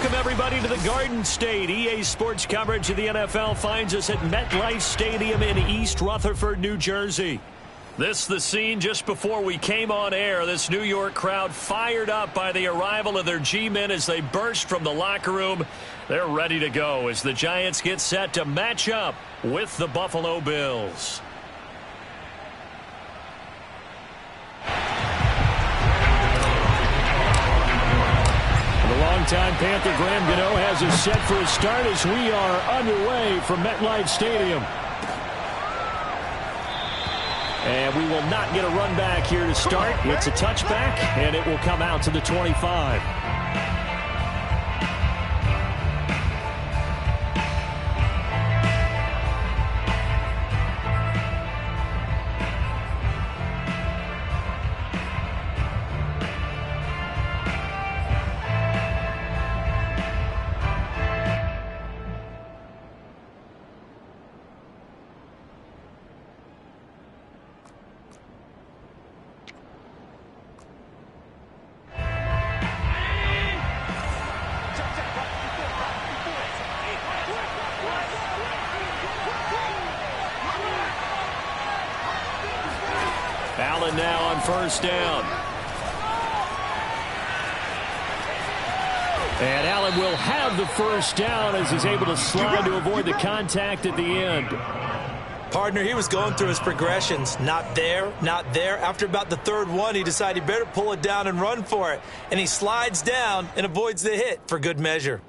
Welcome, everybody, to the Garden State. EA Sports coverage of the NFL finds us at MetLife Stadium in East Rutherford, New Jersey. This the scene just before we came on air. This New York crowd fired up by the arrival of their G-men as they burst from the locker room. They're ready to go as the Giants get set to match up with the Buffalo Bills. The longtime Panther Graham Gano has us set for a start as we are underway from MetLife Stadium. And we will not get a run back here to start. It's a touchback, and it will come out to the 25. Allen now on first down. And Allen will have the first down as he's able to slide to avoid the contact at the end. Partner, he was going through his progressions. Not there, not there. After about the third one, he decided he better pull it down and run for it. And he slides down and avoids the hit for good measure.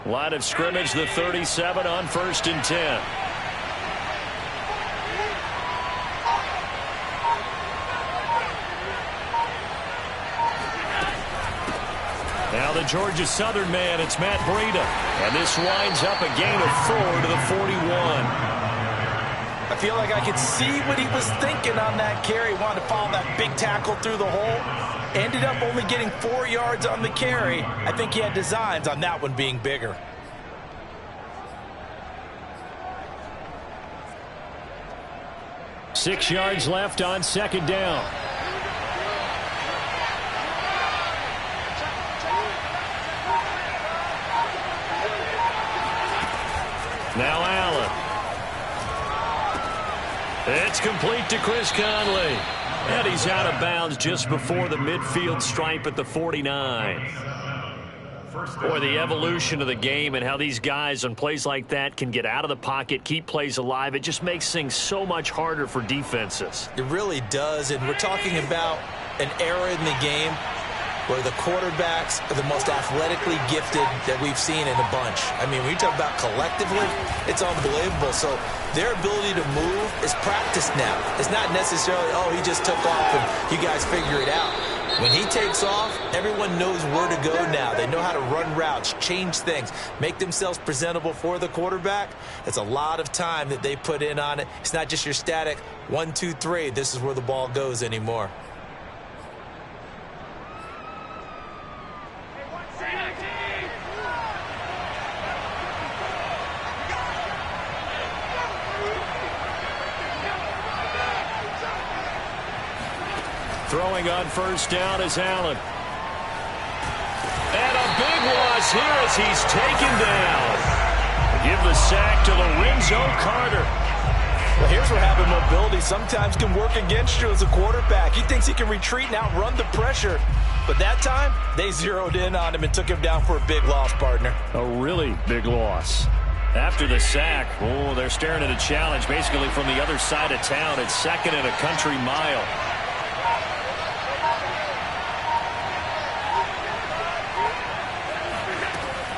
Line of scrimmage, the 37 on 1st and 10. Now the Georgia Southern man, it's Matt Breida. And this winds up a gain of 4 to the 41. I feel like I could see what he was thinking on that carry. Wanted to follow that big tackle through the hole. Ended up only getting 4 yards on the carry. I think he had designs on that one being bigger. Six yards left on second down. Now Allen. It's complete to Chris Conley. And he's out of bounds just before the midfield stripe at the 49. Boy, the evolution of the game and how these guys on plays like that can get out of the pocket, keep plays alive, it just makes things so much harder for defenses. It really does, and we're talking about an era in the game where the quarterbacks are the most athletically gifted that we've seen in a bunch. I mean, when you talk about collectively, it's unbelievable. So their ability to move is practiced now. It's not necessarily, oh, he just took off and you guys figure it out. When he takes off, everyone knows where to go now. They know how to run routes, change things, make themselves presentable for the quarterback. It's a lot of time that they put in on it. It's not just your static 1, 2, 3. This is where the ball goes anymore. Throwing on first down is Allen. And a big loss here as he's taken down. Give the sack to Lorenzo Carter. Well, here's where having mobility sometimes can work against you as a quarterback. He thinks he can retreat and outrun the pressure. But that time, they zeroed in on him and took him down for a big loss, partner. A really big loss. After the sack, oh, they're staring at a challenge basically from the other side of town. It's 2nd and a country mile.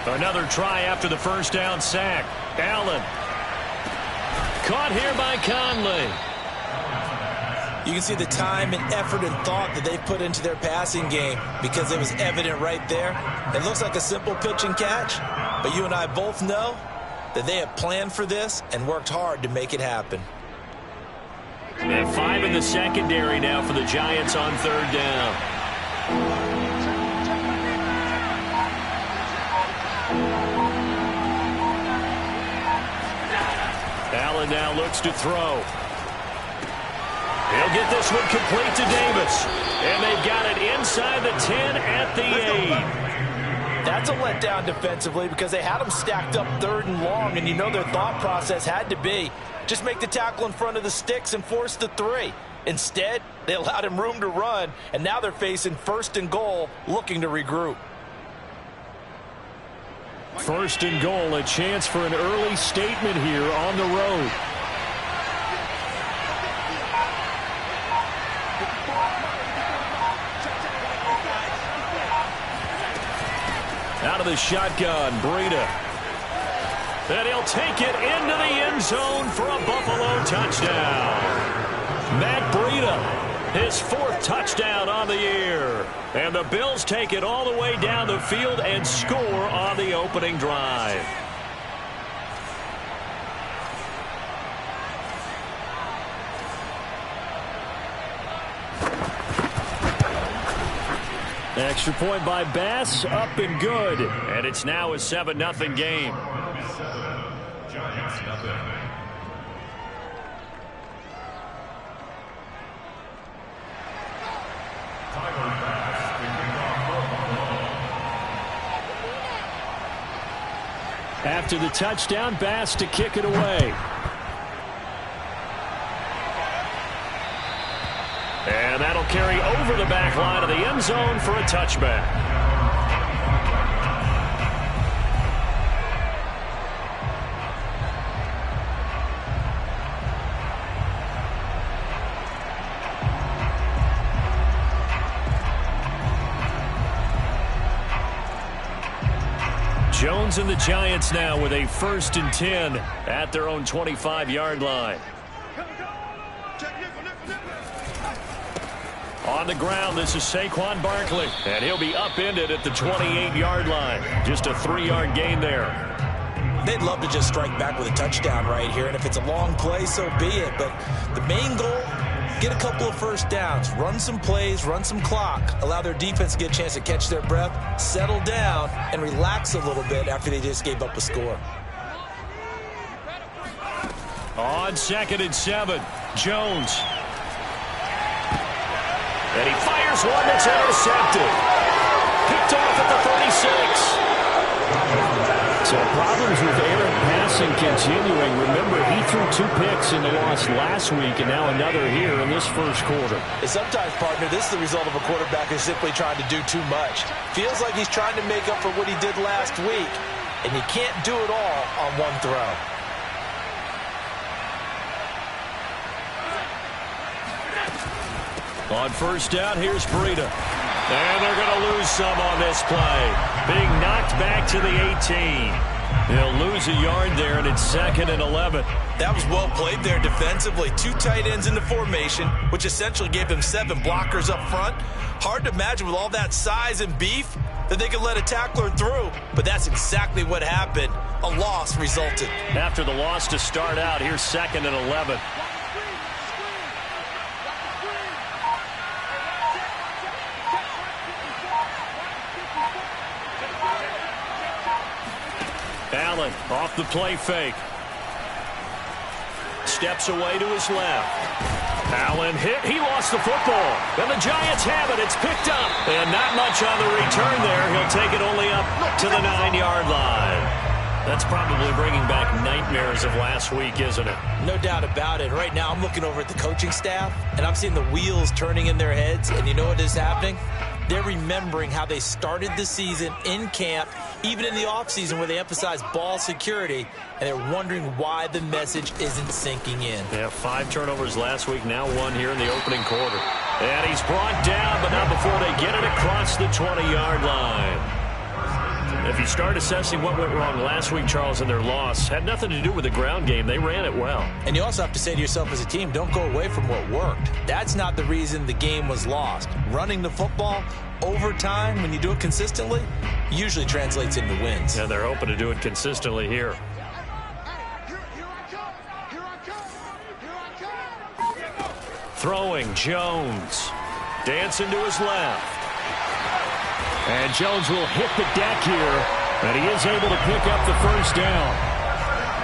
Another try after the first down sack. Allen. Caught here by Conley. You can see the time and effort and thought that they put into their passing game because it was evident right there. It looks like a simple pitch and catch, but you and I both know that they have planned for this and worked hard to make it happen. And 5 in the secondary now for the Giants on 3rd down. Allen now looks to throw. He'll get this one complete to Davis. And they've got it inside the 10 at the 8. That's a letdown defensively because they had them stacked up 3rd and long, and you know their thought process had to be just make the tackle in front of the sticks and force the 3. Instead, they allowed him room to run, and now they're facing 1st and goal, looking to regroup. 1st and goal, a chance for an early statement here on the road. Out of the shotgun, Breida. And he'll take it into the end zone for a Buffalo touchdown. Matt Breida, his 4th touchdown on the year. And the Bills take it all the way down the field and score on the opening drive. Extra point by Bass, up and good. And it's now a 7-0 game. Giants nothing. After the touchdown, Bass to kick it away. And that'll carry over the back line of the end zone for a touchback. Jones and the Giants now with a 1st and 10 at their own 25-yard line. On the ground, this is Saquon Barkley, and he'll be upended at the 28-yard line. Just a 3-yard gain there. They'd love to just strike back with a touchdown right here, and if it's a long play, so be it. But the main goal, get a couple of 1st downs, run some plays, run some clock, allow their defense to get a chance to catch their breath, settle down, and relax a little bit after they just gave up a score. On 2nd and 7, Jones. And he fires one that's intercepted. Picked off at the 36. So problems with errant passing continuing. Remember, he threw 2 picks in the loss last week, and now another here in this 1st quarter. And sometimes, partner, this is the result of a quarterback who's simply trying to do too much. Feels like he's trying to make up for what he did last week, and you can't do it all on one throw. On 1st down, here's Breida. And they're going to lose some on this play. Being knocked back to the 18. They'll lose a yard there, and it's 2nd and 11. That was well played there defensively. 2 tight ends in the formation, which essentially gave them 7 blockers up front. Hard to imagine with all that size and beef that they could let a tackler through. But that's exactly what happened. A loss resulted. After the loss to start out, here's 2nd and 11. Allen off the play fake. Steps away to his left. Allen hit. He lost the football. And the Giants have it. It's picked up. And not much on the return there. He'll take it only up to the 9-yard line. That's probably bringing back nightmares of last week, isn't it? No doubt about it. Right now I'm looking over at the coaching staff, and I'm seeing the wheels turning in their heads. And you know what is happening? They're remembering how they started the season in camp, even in the offseason where they emphasized ball security, and they're wondering why the message isn't sinking in. Yeah, 5 turnovers last week, now 1 here in the opening quarter. And he's brought down, but not before they get it across the 20-yard line. If you start assessing what went wrong last week, Charles, in their loss, had nothing to do with the ground game. They ran it well. And you also have to say to yourself as a team, don't go away from what worked. That's not the reason the game was lost. Running the football over time, when you do it consistently, usually translates into wins. And they're hoping to do it consistently here. Throwing, Jones. Dancing to his left. And Jones will hit the deck here, and he is able to pick up the first down.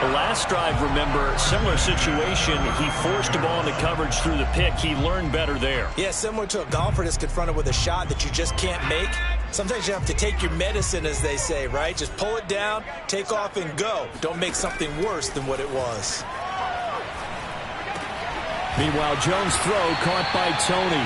The last drive, remember, similar situation. He forced the ball into coverage through the pick. He learned better there. Yeah, similar to a golfer that's confronted with a shot that you just can't make. Sometimes you have to take your medicine, as they say, right? Just pull it down, take off, and go. Don't make something worse than what it was. Meanwhile, Jones' throw caught by Tony.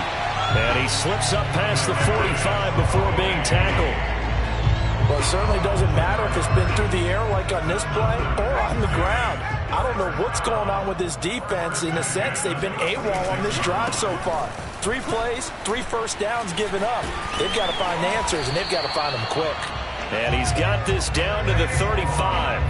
And he slips up past the 45 before being tackled. Well, it certainly doesn't matter if it's been through the air like on this play or on the ground. I don't know what's going on with this defense. In a sense, they've been AWOL on this drive so far. 3 plays, 3 first downs given up. They've got to find answers, and they've got to find them quick. And he's got this down to the 35.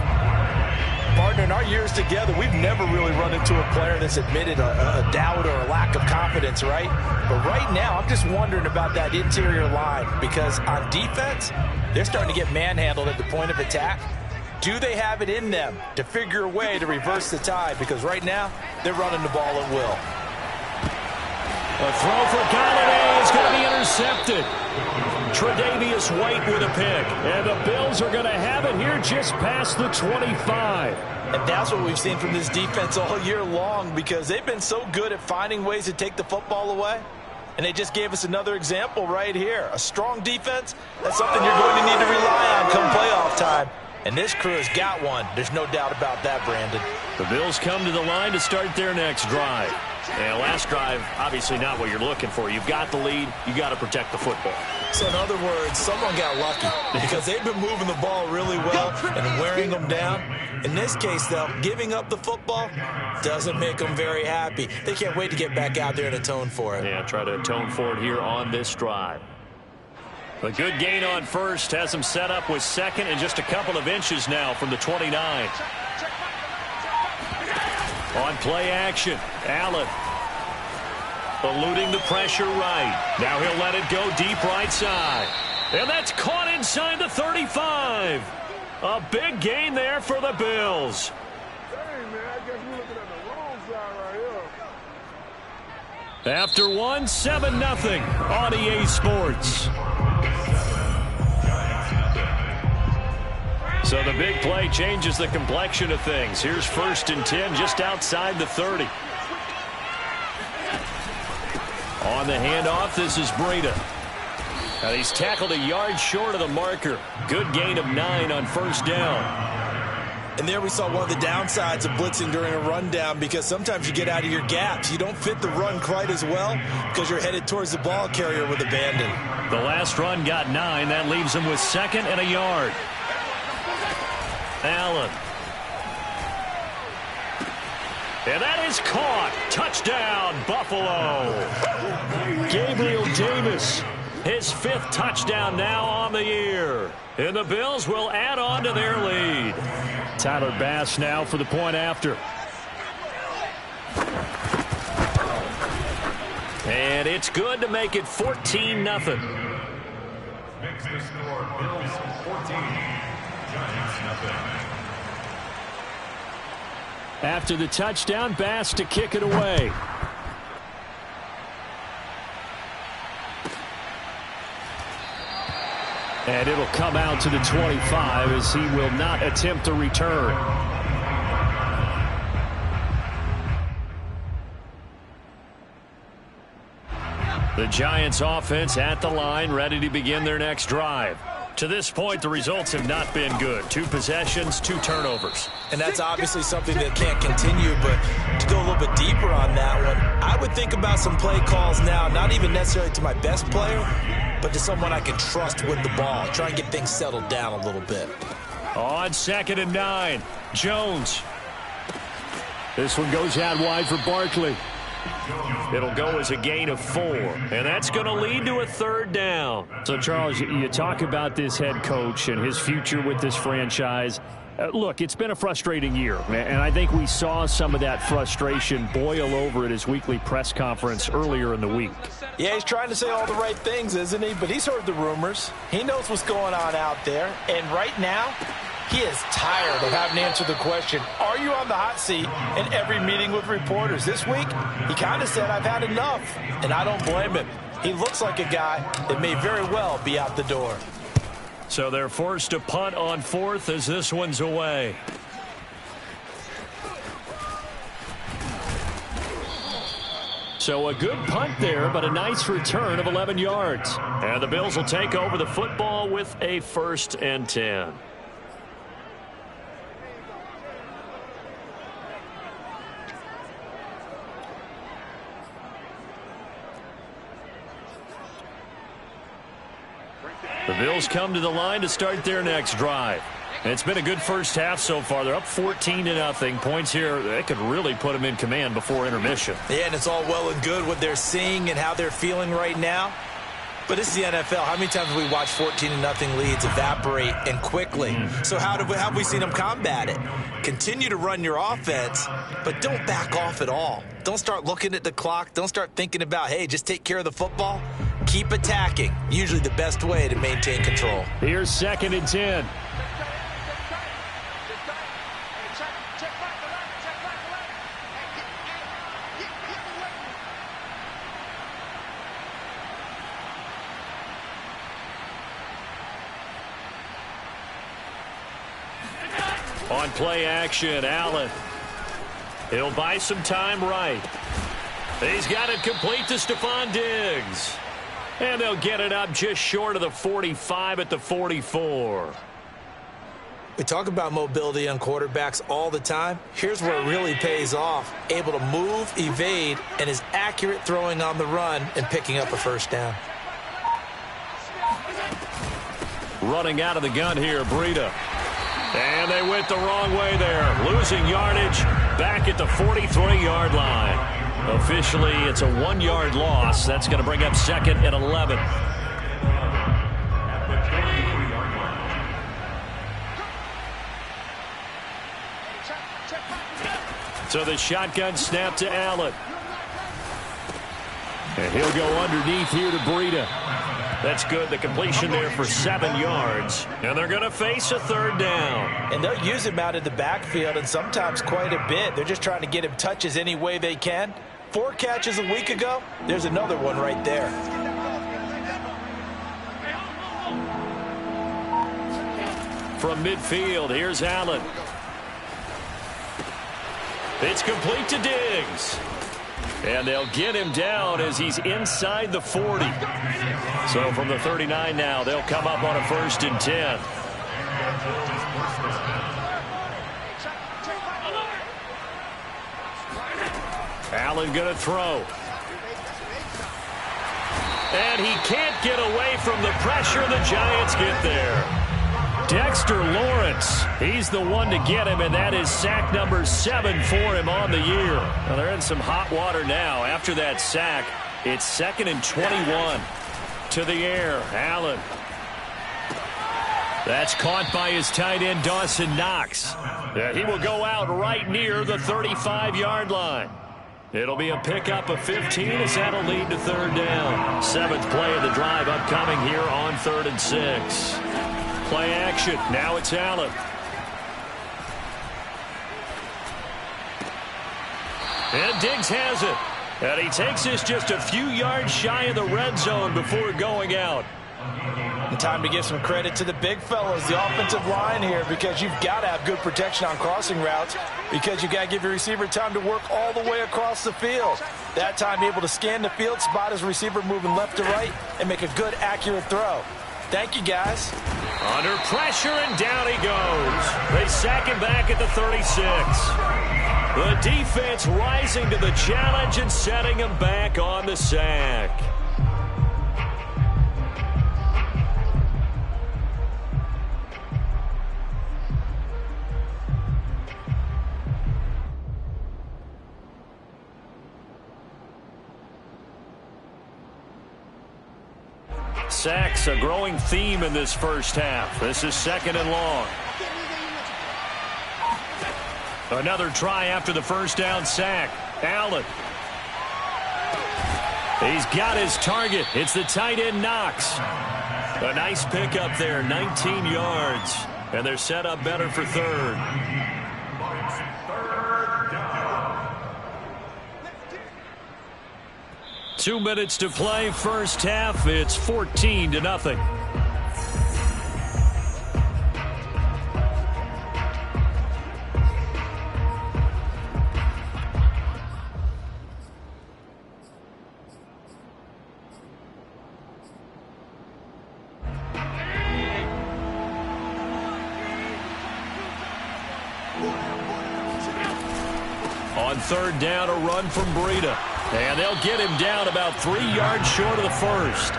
Partner, in our years together, we've never really run into a player that's admitted a doubt or a lack of confidence, right? But right now, I'm just wondering about that interior line because on defense, they're starting to get manhandled at the point of attack. Do they have it in them to figure a way to reverse the tide? Because right now, they're running the ball at will. A throw for Galladay is going to be intercepted. Tre'Davious White with a pick. And the Bills are going to have it here just past the 25. And that's what we've seen from this defense all year long because they've been so good at finding ways to take the football away. And they just gave us another example right here. A strong defense, that's something you're going to need to rely on come playoff time. And this crew has got one. There's no doubt about that, Brandon. The Bills come to the line to start their next drive. And last drive, obviously not what you're looking for. You've got the lead. You got to protect the football. So in other words, someone got lucky because they've been moving the ball really well and wearing them down. In this case, though, giving up the football doesn't make them very happy. They can't wait to get back out there and atone for it. Yeah, try to atone for it here on this drive. A good gain on first has him set up with second and just a couple of inches now from the 29. On play action, Allen eluding the pressure right. Now he'll let it go deep right side. And that's caught inside the 35. A big gain there for the Bills. Dang, man, I guess we're looking at the wrong side right here. After one, 7-0 on EA Sports. So the big play changes the complexion of things. Here's 1st and 10 just outside the 30. On the handoff, this is Breida. And he's tackled a yard short of the marker. Good gain of 9 on first down. And there we saw one of the downsides of blitzing during a rundown because sometimes you get out of your gaps. You don't fit the run quite as well because you're headed towards the ball carrier with abandon. The last run got 9. That leaves him with 2nd and a yard. Allen. And that is caught. Touchdown, Buffalo. Gabriel Davis, his 5th touchdown now on the year. And the Bills will add on to their lead. Tyler Bass now for the point after. And it's good to make it 14-0. Makes the score Bills 14, Giants 0. After the touchdown, Bass to kick it away. And it'll come out to the 25 as he will not attempt a return. The Giants offense at the line, ready to begin their next drive. To this point, the results have not been good. 2 possessions, 2 turnovers. And that's obviously something that can't continue, but to go a little bit deeper on that one, I would think about some play calls now, not even necessarily to my best player, but to someone I can trust with the ball. Try and get things settled down a little bit. On 2nd and 9, Jones. This one goes out wide for Barkley. It'll go as a gain of 4, and that's going to lead to a 3rd down. So, Charles, you talk about this head coach and his future with this franchise. Look, it's been a frustrating year, and I think we saw some of that frustration boil over at his weekly press conference earlier in the week. Yeah, he's trying to say all the right things, isn't he? But he's heard the rumors. He knows what's going on out there. And right now, He is tired of having to answer the question, are you on the hot seat, in every meeting with reporters. This week, he kind of said, I've had enough, and I don't blame him. He looks like a guy that may very well be out the door. So they're forced to punt on 4th as this one's away. So a good punt there, but a nice return of 11 yards. And the Bills will take over the football with a 1st and 10. The Bills come to the line to start their next drive. And it's been a good first half so far. They're up 14-0. Points here, they could really put them in command before intermission. Yeah, and it's all well and good what they're seeing and how they're feeling right now. But this is the NFL. How many times have we watched 14-0 leads evaporate and quickly? So how have we seen them combat it? Continue to run your offense, but don't back off at all. Don't start looking at the clock. Don't start thinking about, hey, just take care of the football. Keep attacking. Usually the best way to maintain control. Here's 2nd and 10. On play action, Allen. He'll buy some time right. He's got it complete to Stephon Diggs. And they'll get it up just short of the 45 at the 44. We talk about mobility on quarterbacks all the time. Here's where it really pays off. Able to move, evade, and is accurate throwing on the run and picking up a 1st down. Running out of the gun here, Breida. And they went the wrong way there. Losing yardage back at the 43-yard line. Officially, it's a 1-yard loss. That's going to bring up 2nd and 11. So the shotgun snap to Allen. And he'll go underneath here to Breida. That's good. The completion there for 7 yards. And they're going to face a 3rd down. And they'll use him out of the backfield, and sometimes quite a bit. They're just trying to get him touches any way they can. 4 catches a week ago. There's another one right there. From midfield, here's Allen. It's complete to Diggs. And they'll get him down as he's inside the 40. So from the 39 now, they'll come up on a 1st and 10. Allen going to throw. And he can't get away from the pressure. The Giants get there. Dexter Lawrence, he's the one to get him, and that is sack number 7 for him on the year. Well, they're in some hot water now. After that sack, it's 2nd and 21. To the air, Allen. That's caught by his tight end, Dawson Knox. He will go out right near the 35-yard line. It'll be a pickup of 15 as that'll lead to 3rd down. 7th play of the drive upcoming here on 3rd and 6. Play action. Now it's Allen. And Diggs has it. And he takes this just a few yards shy of the red zone before going out. And time to give some credit to the big fellas, the offensive line here, because you've got to have good protection on crossing routes, because you've got to give your receiver time to work all the way across the field. That time able to scan the field, spot his receiver moving left to right, and make a good, accurate throw. Thank you, guys. Under pressure, and down he goes. They sack him back at the 36. The defense rising to the challenge and setting him back on the sack. Sacks, a growing theme in this first half. This is 2nd and long. Another try after the first down sack. Allen. He's got his target. It's the tight end Knox. A nice pickup there, 19 yards. And they're set up better for third. Third down. 2 minutes to play, first half. It's 14-0. On third down, a run from Breida. And they'll get him down about 3 yards short of the first.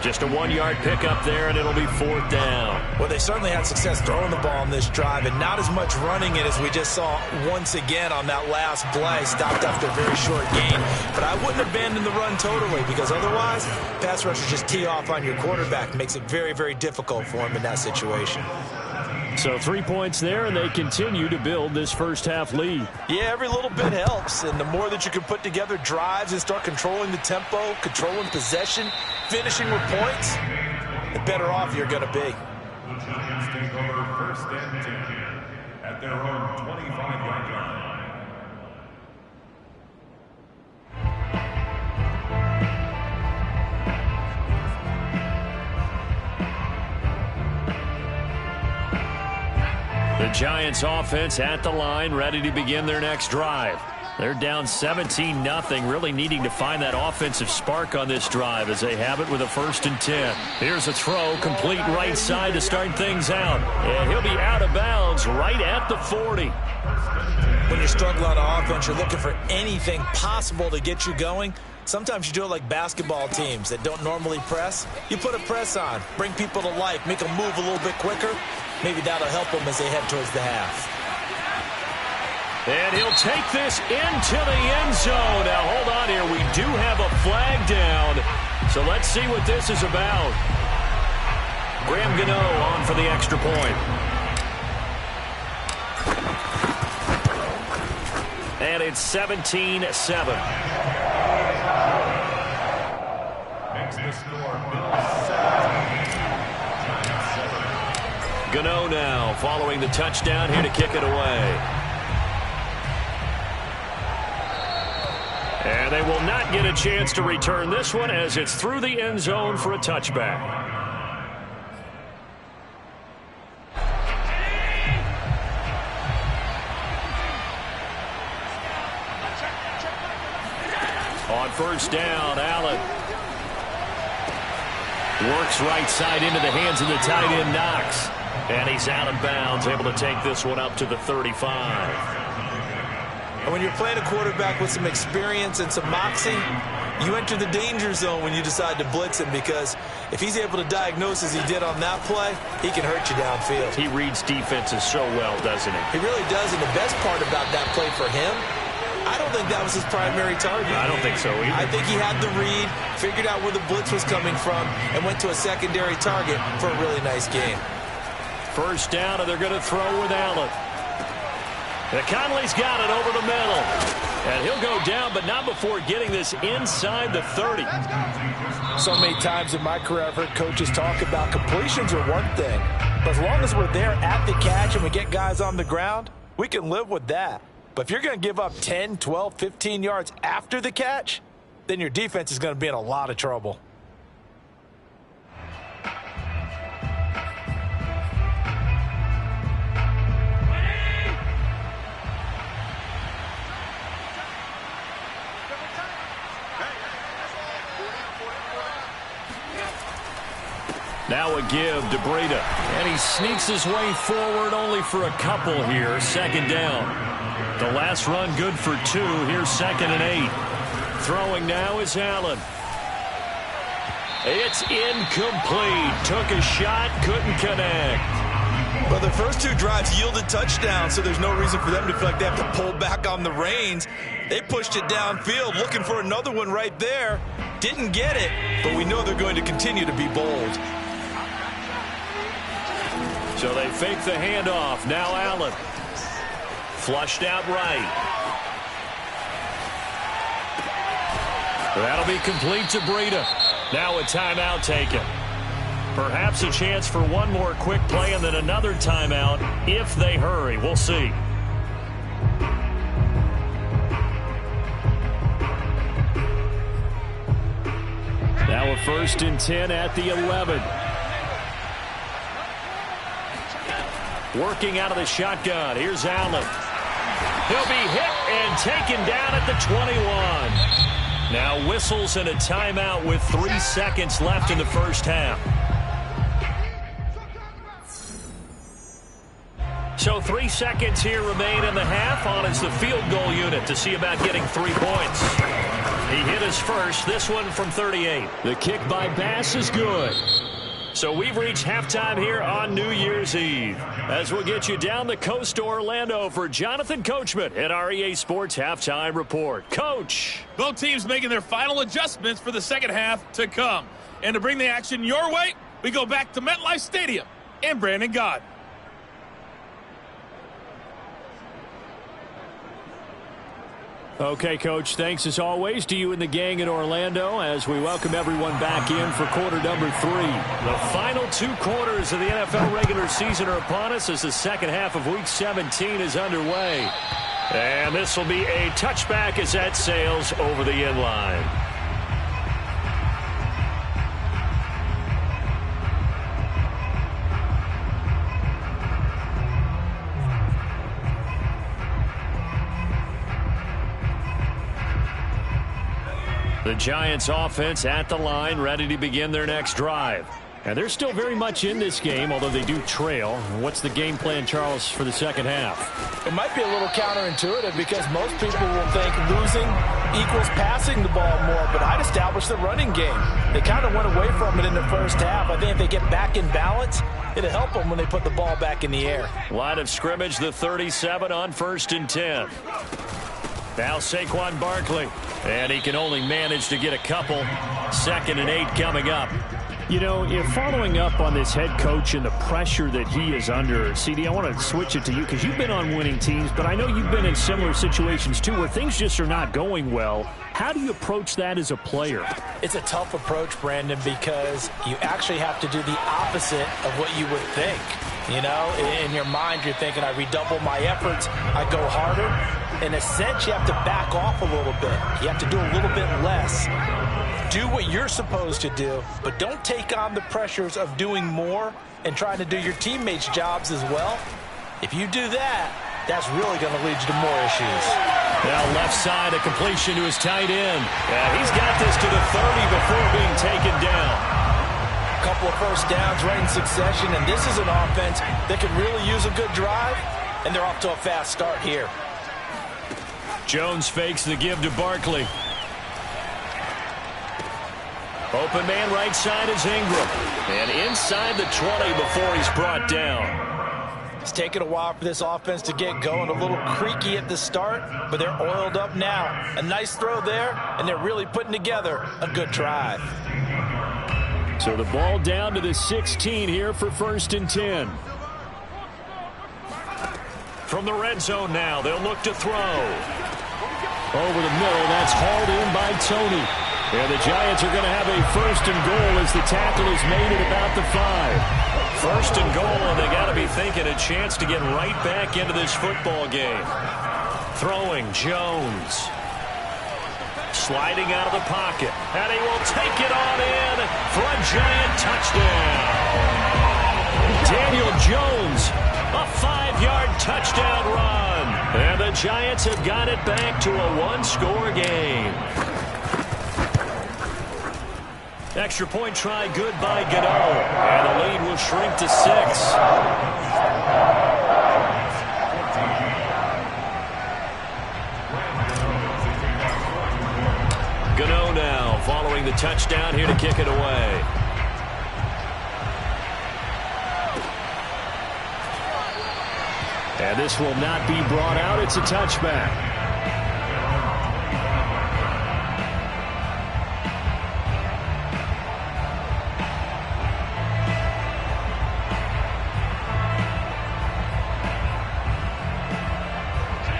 Just a 1-yard pickup there, and it'll be fourth down. Well, they certainly had success throwing the ball on this drive, and not as much running it as we just saw once again on that last play. Stopped after a very short gain. But I wouldn't abandon the run totally, because otherwise, pass rushers just tee off on your quarterback. Makes it very, very difficult for him in that situation. So 3 points there, and they continue to build this first half lead. Yeah, every little bit helps, and the more that you can put together drives and start controlling the tempo, controlling possession, finishing with points, the better off you're going to be. The Giants take over first and 10 at their own 25-yard line. The Giants offense at the line, ready to begin their next drive. They're down 17-0, really needing to find that offensive spark on this drive as they have it with a 1st and 10. Here's a throw, complete right side to start things out. And he'll be out of bounds right at the 40. When you're struggling on offense, you're looking for anything possible to get you going. Sometimes you do it like basketball teams that don't normally press. You put a press on, bring people to life, make them move a little bit quicker. Maybe that'll help them as they head towards the half. And he'll take this into the end zone. Now, hold on here. We do have a flag down. So let's see what this is about. Graham Gano on for the extra point. And it's 17-7. Makes the score Bills 17. Giants 7. Gano now following the touchdown here to kick it away. And they will not get a chance to return this one as it's through the end zone for a touchback. On first down, Allen works right side into the hands of the tight end, Knox. And he's out of bounds, able to take this one up to the 35. And when you're playing a quarterback with some experience and some moxie, you enter the danger zone when you decide to blitz him, because if he's able to diagnose as he did on that play, he can hurt you downfield. He reads defenses so well, doesn't he? He really does, and the best part about that play for him, I don't think that was his primary target. I don't think so either. I think he had the read, figured out where the blitz was coming from, and went to a secondary target for a really nice game. First down, and they're going to throw with Allen. And Conley's got it over the middle. And he'll go down, but not before getting this inside the 30. So many times in my career, I've heard coaches talk about completions are one thing. But as long as we're there at the catch and we get guys on the ground, we can live with that. But if you're going to give up 10, 12, 15 yards after the catch, then your defense is going to be in a lot of trouble. Now a give to Breida. And he sneaks his way forward only for a couple here. Second down. The last run good for 2. Here's 2nd and 8. Throwing now is Allen. It's incomplete. Took a shot, couldn't connect. Well, the first 2 drives yielded touchdowns, so there's no reason for them to feel like they have to pull back on the reins. They pushed it downfield, looking for another one right there. Didn't get it, but we know they're going to continue to be bold. So they fake the handoff. Now Allen. Flushed out right. That'll be complete to Breida. Now a timeout taken. Perhaps a chance for one more quick play and then another timeout if they hurry. We'll see. Now a 1st and 10 at the 11. Working out of the shotgun. Here's Allen. He'll be hit and taken down at the 21. Now whistles and a timeout with 3 seconds left in the first half. So 3 seconds here remain in the half on as the field goal unit to see about getting 3 points. He hit his first, this one from 38. The kick by Bass is good. So we've reached halftime here on New Year's Eve. As we'll get you down the coast to Orlando for Jonathan Coachman at our EA Sports Halftime Report. Coach. Both teams making their final adjustments for the second half to come. And to bring the action your way, we go back to MetLife Stadium and Brandon Gott. Okay, Coach, thanks as always to you and the gang in Orlando as we welcome everyone back in for quarter number 3. The final 2 quarters of the NFL regular season are upon us as the second half of Week 17 is underway. And this will be a touchback as that sails over the end line. The Giants offense at the line, ready to begin their next drive. And they're still very much in this game, although they do trail. What's the game plan, Charles, for the second half? It might be a little counterintuitive because most people will think losing equals passing the ball more, but I'd establish the running game. They kind of went away from it in the first half. I think if they get back in balance, it'll help them when they put the ball back in the air. Line of scrimmage, the 37 on 1st and 10. Now Saquon Barkley, and he can only manage to get a couple. 2nd and 8 coming up. You know, if following up on this head coach and the pressure that he is under, CD, I want to switch it to you because you've been on winning teams, but I know you've been in similar situations too where things just are not going well. How do you approach that as a player? It's a tough approach, Brandon, because you actually have to do the opposite of what you would think. You know, in your mind, you're thinking, I redouble my efforts, I go harder. In a sense, you have to back off a little bit. You have to do a little bit less. Do what you're supposed to do, but don't take on the pressures of doing more and trying to do your teammates' jobs as well. If you do that, that's really going to lead you to more issues. Now left side, a completion to his tight end. Yeah, he's got this to the 30 before being taken down. A couple of first downs right in succession, and this is an offense that can really use a good drive, and they're off to a fast start here. Jones fakes the give to Barkley. Open man right side is Ingram. And inside the 20 before he's brought down. It's taken a while for this offense to get going. A little creaky at the start, but they're oiled up now. A nice throw there, and they're really putting together a good drive. So the ball down to the 16 here for 1st and 10. From the red zone now, they'll look to throw. Over the middle, that's hauled in by Tony. And the Giants are going to have a 1st and goal as the tackle is made at about the 5. 1st and goal, and they got to be thinking a chance to get right back into this football game. Throwing, Jones. Sliding out of the pocket. And he will take it on in for a Giant touchdown. Daniel Jones, a 5-yard touchdown run. And the Giants have got it back to a 1-score game. Extra point try good by Gano. And the lead will shrink to 6. Gano now following the touchdown here to kick it away. And this will not be brought out. It's a touchback.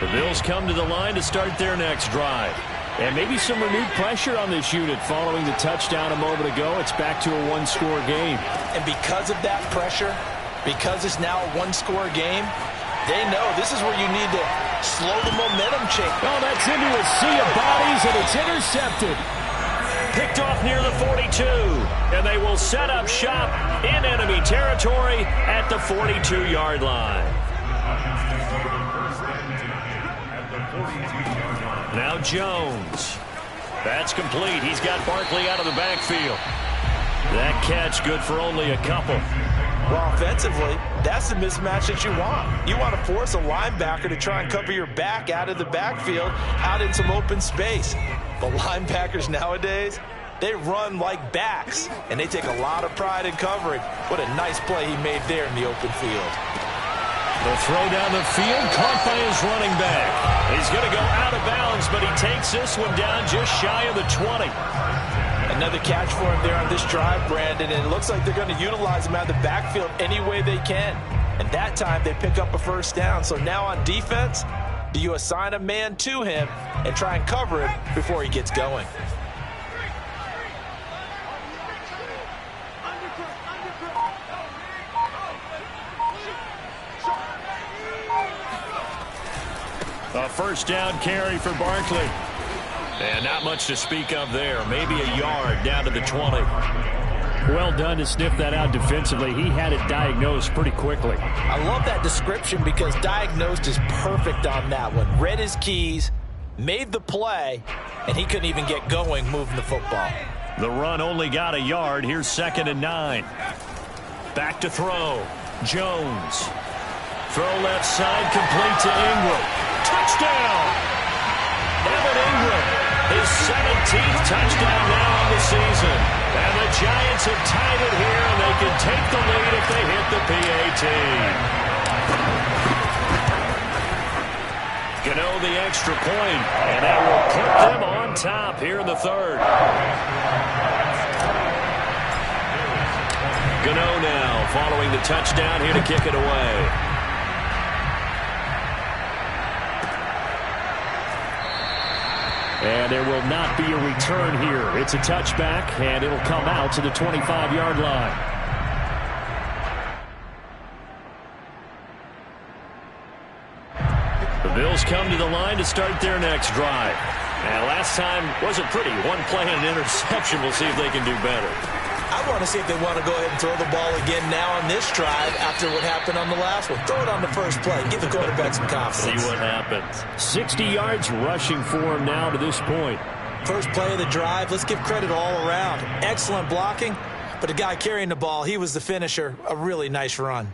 The Bills come to the line to start their next drive. And maybe some renewed pressure on this unit following the touchdown a moment ago. It's back to a one-score game. And because of that pressure, because it's now a one-score game, they know this is where you need to slow the momentum change. Oh, that's into a sea of bodies, and it's intercepted. Picked off near the 42, and they will set up shop in enemy territory at the 42-yard line. Now Jones. That's complete. He's got Barkley out of the backfield. That catch good for only a couple. Well, offensively, that's the mismatch that you want. You want to force a linebacker to try and cover your back out of the backfield, out in some open space. The linebackers nowadays, they run like backs, and they take a lot of pride in covering. What a nice play he made there in the open field. The throw down the field, caught by his running back. He's going to go out of bounds, but he takes this one down just shy of the 20. Another catch for him there on this drive, Brandon, and it looks like they're going to utilize him out of the backfield any way they can. And that time they pick up a first down. So now on defense, do you assign a man to him and try and cover him before he gets going? A first down carry for Barkley. And not much to speak of there. Maybe a yard down to the 20. Well done to sniff that out defensively. He had it diagnosed pretty quickly. I love that description because diagnosed is perfect on that one. Read his keys, made the play, and he couldn't even get going moving the football. The run only got a yard. Here's 2nd and 9. Back to throw. Jones. Throw left side, complete to Ingram. Touchdown! Evan Ingram, his 17th touchdown now on the season. And the Giants have tied it here, and they can take the lead if they hit the PAT. Gano the extra point, and that will put them on top here in the third. Gano now following the touchdown here to kick it away. And there will not be a return here. It's a touchback, and it'll come out to the 25-yard line. The Bills come to the line to start their next drive. And last time wasn't pretty. One play and an interception. We'll see if they can do better. I want to see if they want to go ahead and throw the ball again now on this drive after what happened on the last one. Throw it on the first play. Give the quarterback some confidence. See what happens. 60 yards rushing for him now to this point. First play of the drive. Let's give credit all around. Excellent blocking, but the guy carrying the ball, he was the finisher. A really nice run.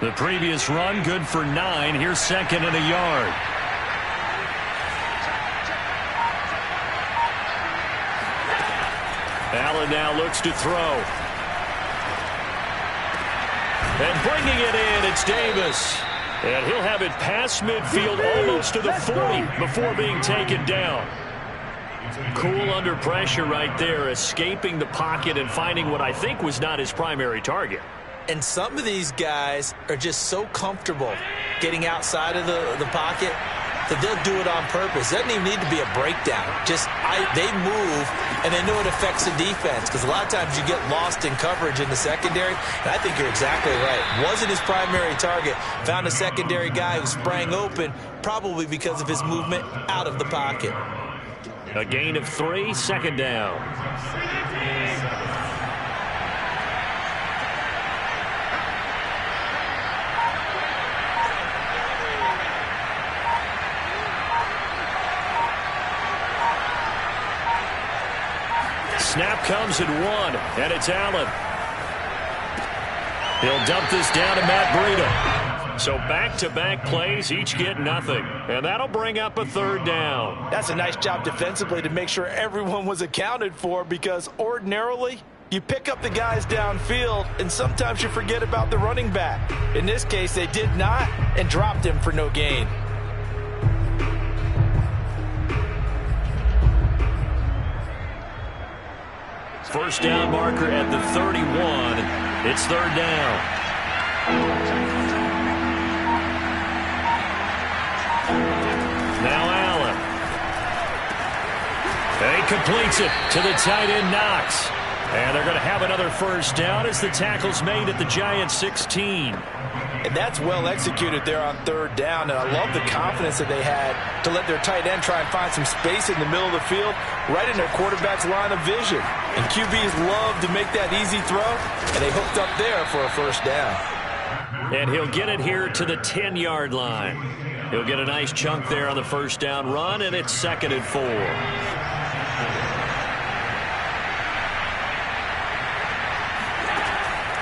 The previous run, good for 9. Here's 2nd and a yard. Allen now looks to throw. And bringing it in, it's Davis. And he'll have it past midfield almost to the 40 before being taken down. Cool under pressure right there, escaping the pocket and finding what I think was not his primary target. And some of these guys are just so comfortable getting outside of the pocket that they'll do it on purpose. It doesn't even need to be a breakdown. They move, and they know it affects the defense because a lot of times you get lost in coverage in the secondary, and I think you're exactly right. Wasn't his primary target. Found a secondary guy who sprang open, probably because of his movement out of the pocket. A gain of 3, 2nd down. Snap comes at 1, and it's Allen. He'll dump this down to Matt Breida. So back-to-back plays, each get nothing. And that'll bring up a 3rd down. That's a nice job defensively to make sure everyone was accounted for because ordinarily you pick up the guys downfield and sometimes you forget about the running back. In this case, they did not and dropped him for no gain. First down marker at the 31. It's third down. Now Allen. He completes it to the tight end, Knox. And they're going to have another first down as the tackle's made at the Giants' 16. And that's well executed there on third down. And I love the confidence that they had to let their tight end try and find some space in the middle of the field, right in their quarterback's line of vision. And QBs love to make that easy throw, and they hooked up there for a first down. And he'll get it here to the 10-yard line. He'll get a nice chunk there on the first down run, and it's 2nd and 4.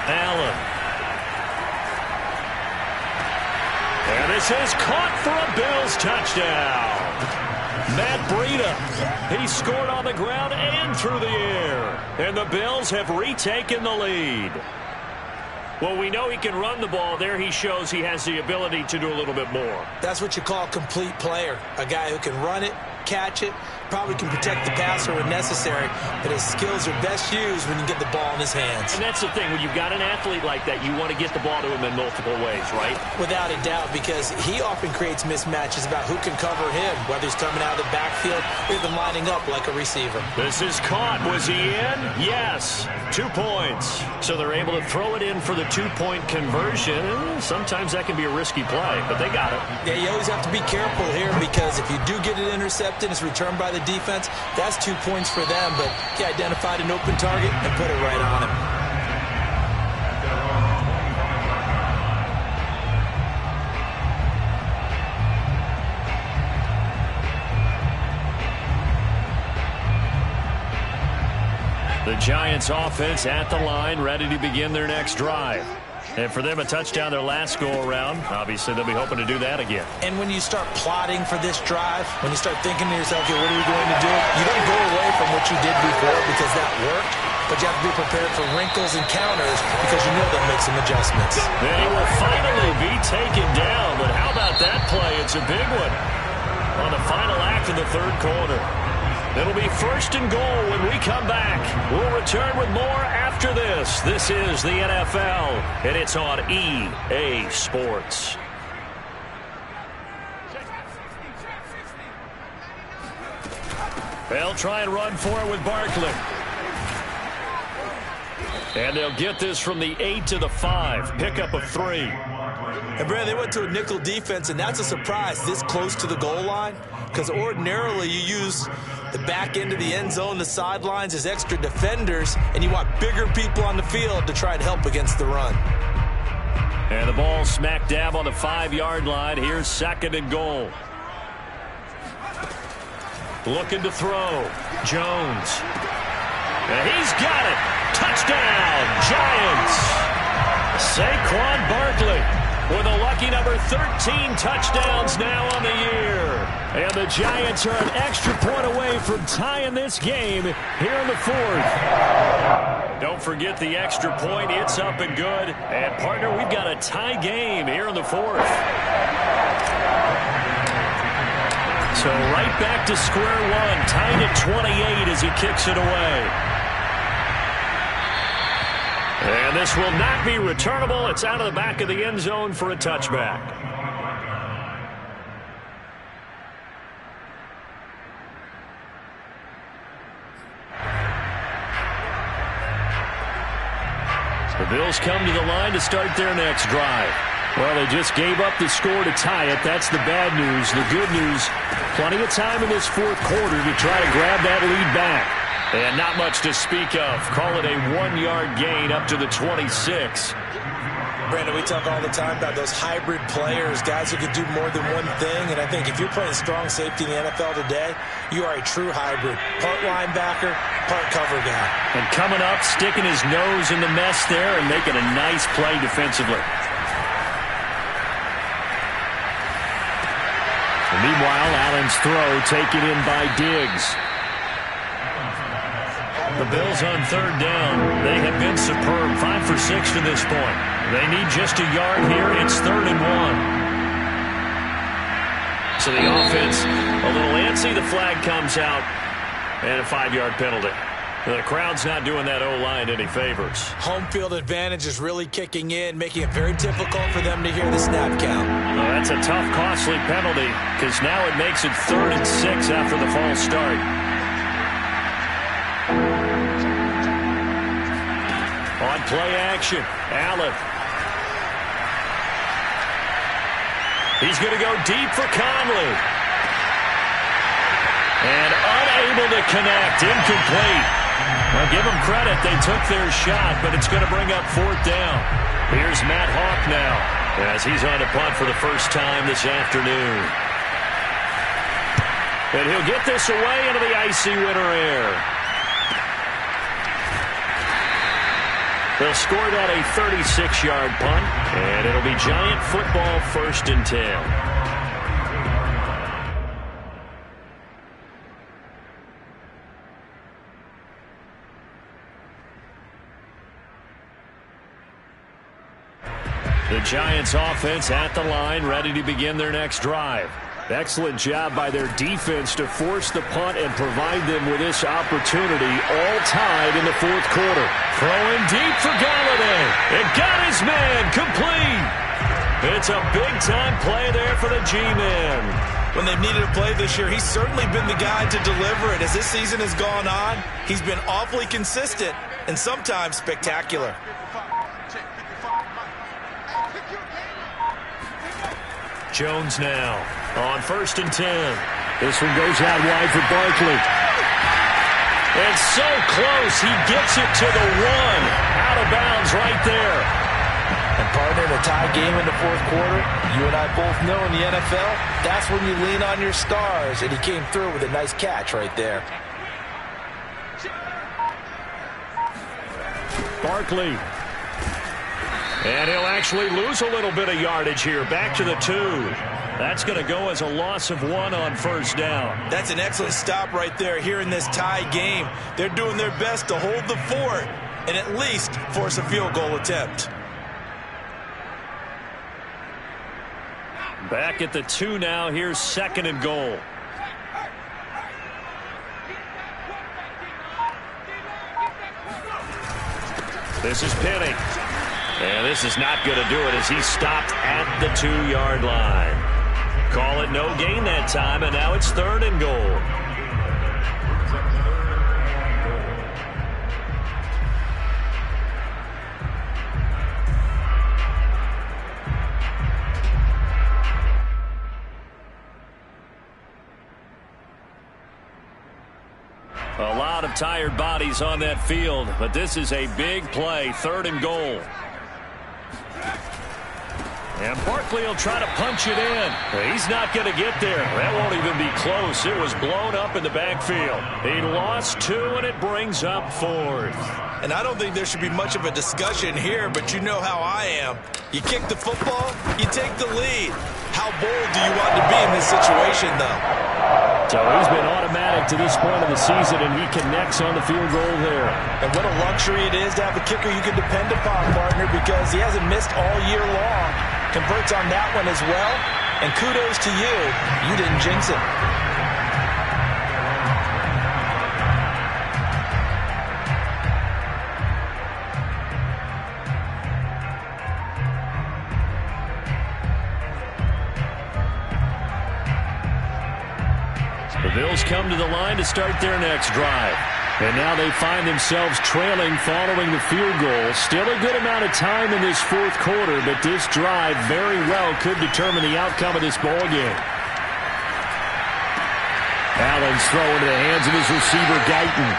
Allen. And this is caught for a Bills touchdown. Matt Breida. He scored on the ground and through the air. And the Bills have retaken the lead. Well, we know he can run the ball. There he shows he has the ability to do a little bit more. That's what you call a complete player. A guy who can run it, catch it, probably can protect the passer when necessary, but his skills are best used when you get the ball in his hands. And that's the thing. When you've got an athlete like that, you want to get the ball to him in multiple ways, right? Without a doubt, because he often creates mismatches about who can cover him, whether he's coming out of the backfield or even lining up like a receiver. This is caught. Was he in? Yes. 2 points. So they're able to throw it in for the 2-point conversion. Sometimes that can be a risky play, but they got it. Yeah, you always have to be careful here because if you do get it intercepted, it's returned by the defense, that's 2 points for them, but he identified an open target and put it right on him. The Giants offense at the line, ready to begin their next drive. And for them, a touchdown their last go-around. Obviously, they'll be hoping to do that again. And when you start plotting for this drive, when you start thinking to yourself, okay, what are we going to do? You don't go away from what you did before because that worked, but you have to be prepared for wrinkles and counters because you know they'll make some adjustments. Then he will finally be taken down, but how about that play? It's a big one on the final act of the third quarter. It'll be 1st and goal when we come back. We'll return with more after this. This is the NFL, and it's on EA Sports. They'll try and run for it with Barkley. And they'll get this from the 8 to the 5. Pickup of 3. And, Brad, they went to a nickel defense, and that's a surprise this close to the goal line because ordinarily you use the back end of the end zone, the sidelines as extra defenders, and you want bigger people on the field to try and help against the run. And the ball smack dab on the 5-yard line. Here's 2nd and goal. Looking to throw. Jones. And he's got it. Touchdown, Giants. Saquon Barkley with a lucky number 13 touchdowns now on the year. And the Giants are an extra point away from tying this game here in the 4th. Don't forget the extra point. It's up and good. And, partner, we've got a tie game here in the 4th. So right back to square one. Tied at 28 as he kicks it away. And this will not be returnable. It's out of the back of the end zone for a touchback. The Bills come to the line to start their next drive. Well, they just gave up the score to tie it. That's the bad news. The good news, plenty of time in this 4th quarter to try to grab that lead back. And not much to speak of. Call it a 1-yard gain up to the 26. Brandon, we talk all the time about those hybrid players, guys who can do more than one thing. And I think if you're playing strong safety in the NFL today, you are a true hybrid. Part linebacker, part cover guy. And coming up, sticking his nose in the mess there and making a nice play defensively. And meanwhile, Allen's throw taken in by Diggs. The Bills on 3rd down. They have been superb. 5 for 6 to this point. They need just a yard here. It's 3rd and 1. So the offense a little antsy. The flag comes out. And a 5-yard penalty. The crowd's not doing that O-line any favors. Home field advantage is really kicking in, making it very difficult for them to hear the snap count. Well, that's a tough, costly penalty because now it makes it 3rd and 6 after the false start. On play action, Allen. He's going to go deep for Conley. And unable to connect, incomplete. Well, give them credit. They took their shot, but it's going to bring up 4th down. Here's Matt Hawk now as he's on to punt for the first time this afternoon. And he'll get this away into the icy winter air. They'll score that a 36-yard punt, and it'll be Giant football 1st and 10. The Giants offense at the line, ready to begin their next drive. Excellent job by their defense to force the punt and provide them with this opportunity, all tied in the 4th quarter. Throwing deep for Galladay. It got his man complete. It's a big-time play there for the G-men. When they've needed a play this year, he's certainly been the guy to deliver it. As this season has gone on, he's been awfully consistent and sometimes spectacular. Jones now on 1st and 10. This one goes out wide for Barkley. And so close, he gets it to the 1. Out of bounds right there. And partner, in a tie game in the 4th quarter, you and I both know in the NFL, that's when you lean on your stars. And he came through with a nice catch right there. Barkley. And he'll actually lose a little bit of yardage here. Back to the 2. That's going to go as a loss of 1 on 1st down. That's an excellent stop right there here in this tie game. They're doing their best to hold the fort and at least force a field goal attempt. Back at the 2 now. Here's 2nd and goal. This is Penny. And this is not going to do it as he stopped at the 2-yard line. Call it no gain that time, and now it's 3rd and goal. A lot of tired bodies on that field, but this is a big play, 3rd and goal. And Barkley will try to punch it in. He's not going to get there. That won't even be close. It was blown up in the backfield. He lost 2, and it brings up 4th. And I don't think there should be much of a discussion here, but you know how I am. You kick the football, you take the lead. How bold do you want to be in this situation, though? So he's been automatic to this point of the season, and he connects on the field goal there. And what a luxury it is to have a kicker you can depend upon, partner, because he hasn't missed all year long. Converts on that one as well. And kudos to you. You didn't jinx it. The Bills come to the line to start their next drive. And now they find themselves trailing following the field goal. Still a good amount of time in this 4th quarter, but this drive very well could determine the outcome of this ball game. Allen's throw into the hands of his receiver, Guyton.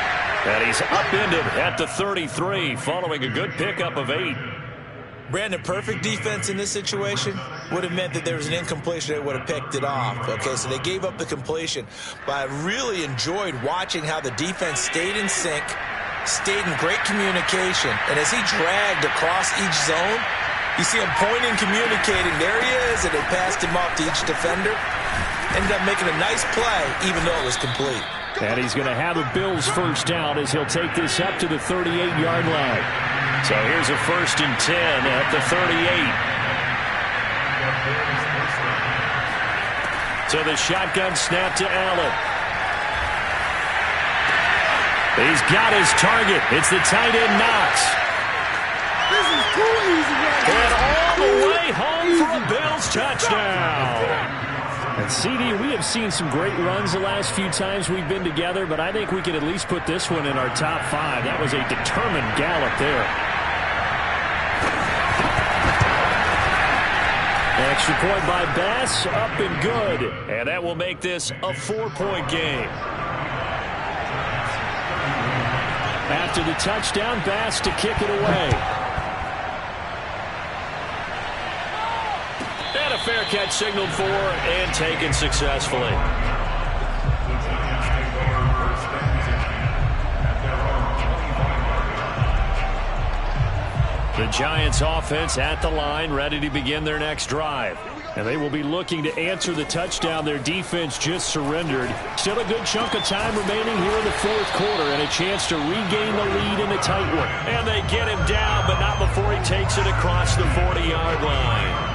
And he's upended at the 33 following a good pickup of 8. Brandon, perfect defense in this situation would have meant that there was an incompletion. They would have picked it off. Okay, so they gave up the completion. But I really enjoyed watching how the defense stayed in sync, stayed in great communication. And as he dragged across each zone, you see him pointing, communicating. There he is, and they passed him off to each defender. Ended up making a nice play, even though it was complete. And he's going to have a Bills 1st down as he'll take this up to the 38-yard line. So here's a 1st and 10 at the 38. So the shotgun snap to Allen. He's got his target. It's the tight end, Knox. This is too easy, man. And all the way home for a Bills touchdown. And CD, we have seen some great runs the last few times we've been together, but I think we could at least put this one in our top 5. That was a determined gallop there. Extra point by Bass, up and good. And that will make this a 4-point game. After the touchdown, Bass to kick it away. And a fair catch signaled for and taken successfully. The Giants offense at the line, ready to begin their next drive. And they will be looking to answer the touchdown their defense just surrendered. Still a good chunk of time remaining here in the fourth quarter and a chance to regain the lead in a tight one. And they get him down, but not before he takes it across the 40-yard line.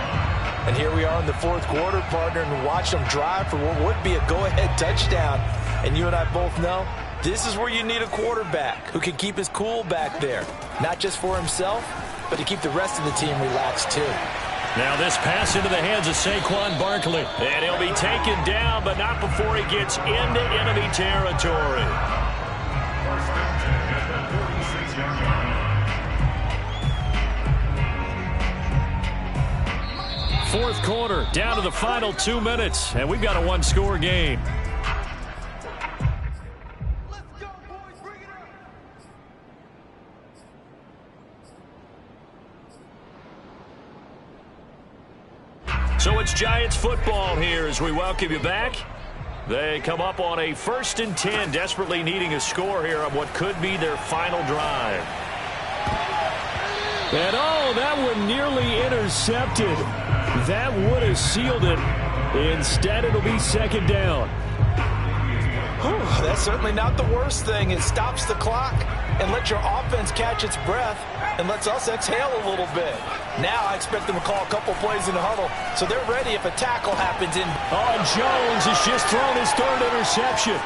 And here we are in the fourth quarter, partner, and watch them drive for what would be a go-ahead touchdown. And you and I both know this is where you need a quarterback who can keep his cool back there, not just for himself, but to keep the rest of the team relaxed too. Now this pass into the hands of Saquon Barkley. And he'll be taken down, but not before he gets into enemy territory. Fourth quarter, down to the final 2 minutes, and we've got a one-score game. So it's Giants football here as we welcome you back. They come up on a 1st and 10, desperately needing a score here on what could be their final drive. And oh, that one nearly intercepted. That would have sealed it. Instead, it'll be 2nd down. That's certainly not the worst thing. It stops the clock and lets your offense catch its breath and lets us exhale a little bit. Now I expect them to call a couple plays in the huddle, so they're ready if a tackle happens in. Oh, Jones has just thrown his 3rd interception.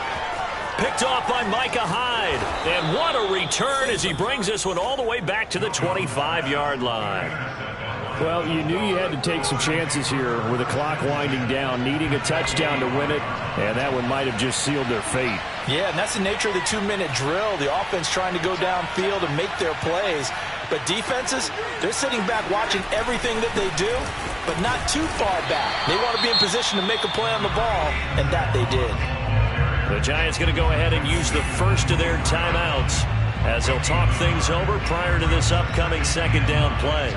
Picked off by Micah Hyde. And what a return as he brings this one all the way back to the 25-yard line. Well, you knew you had to take some chances here with the clock winding down, needing a touchdown to win it, and that one might have just sealed their fate. Yeah, and that's the nature of the 2-minute drill. The offense trying to go downfield and make their plays. But defenses, they're sitting back watching everything that they do, but not too far back. They want to be in position to make a play on the ball, and that they did. The Giants going to go ahead and use the first of their timeouts as they'll talk things over prior to this upcoming 2nd down play.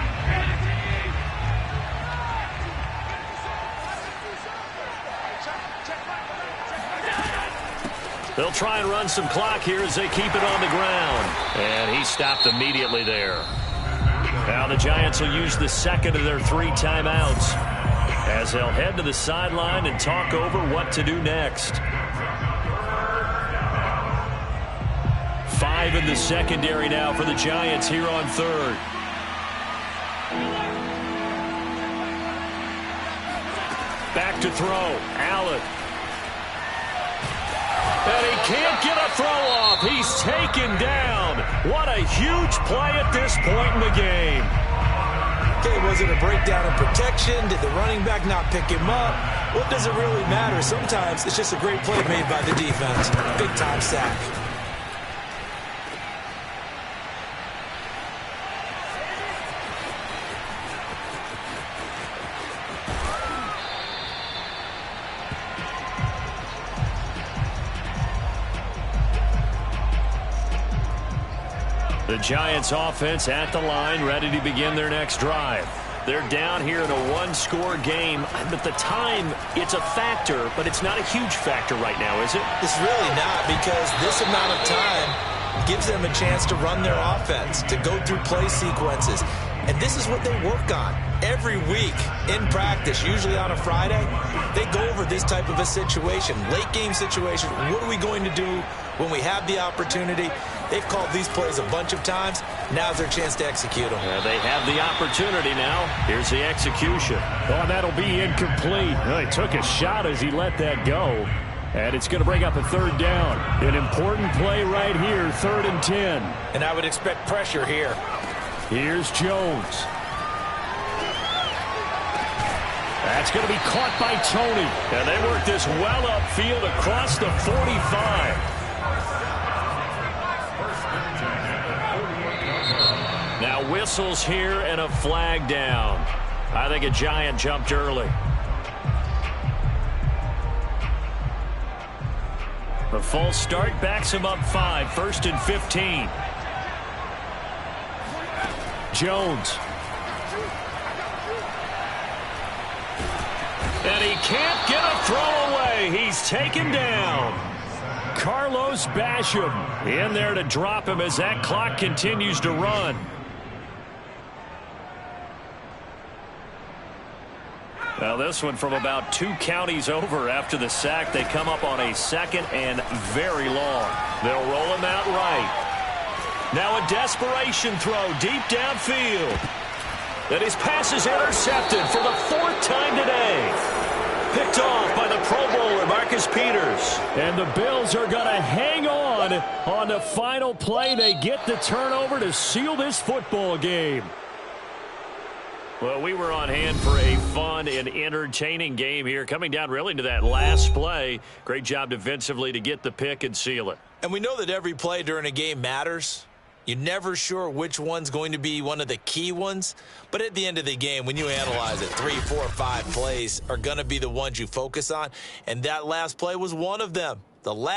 They'll try and run some clock here as they keep it on the ground. And he stopped immediately there. Now the Giants will use the 2nd of their 3 timeouts as they'll head to the sideline and talk over what to do next. 5 in the secondary now for the Giants here on 3rd. Back to throw. Allen. And he can't get a throw off. He's taken down. What a huge play at this point in the game. Okay, was it a breakdown in protection? Did the running back not pick him up? What does it really matter? Sometimes it's just a great play made by the defense. Big-time sack. The Giants offense at the line, ready to begin their next drive. They're down here in a one-score game. But the time, it's a factor, but it's not a huge factor right now, is it? It's really not, because this amount of time gives them a chance to run their offense, to go through play sequences. And this is what they work on every week in practice, usually on a Friday. They go over this type of a situation, late game situation. What are we going to do when we have the opportunity? They've called these plays a bunch of times. Now's their chance to execute them. They have the opportunity now. Here's the execution. Oh, that'll be incomplete. Well, he took a shot as he let that go. And it's going to bring up a third down. An important play right here, 3rd and 10. And I would expect pressure here. Here's Jones. That's going to be caught by Tony. And they work this well upfield across the 45. Now whistles here and a flag down. I think a Giant jumped early. The false start backs him up 5, 1st and 15. Jones. And he can't get a throw away. He's taken down. Carlos Basham in there to drop him as that clock continues to run. Now this one from about 2 counties over after the sack. They come up on a 2nd and very long. They'll roll him out right. Now a desperation throw deep downfield. And his pass is intercepted for the 4th time today. Picked off by the Pro Bowler, Marcus Peters. And the Bills are going to hang on the final play. They get the turnover to seal this football game. Well, we were on hand for a fun and entertaining game here. Coming down really to that last play. Great job defensively to get the pick and seal it. And we know that every play during a game matters. You're never sure which one's going to be one of the key ones. But at the end of the game, when you analyze it, 3, 4, 5 plays are going to be the ones you focus on. And that last play was one of them. The last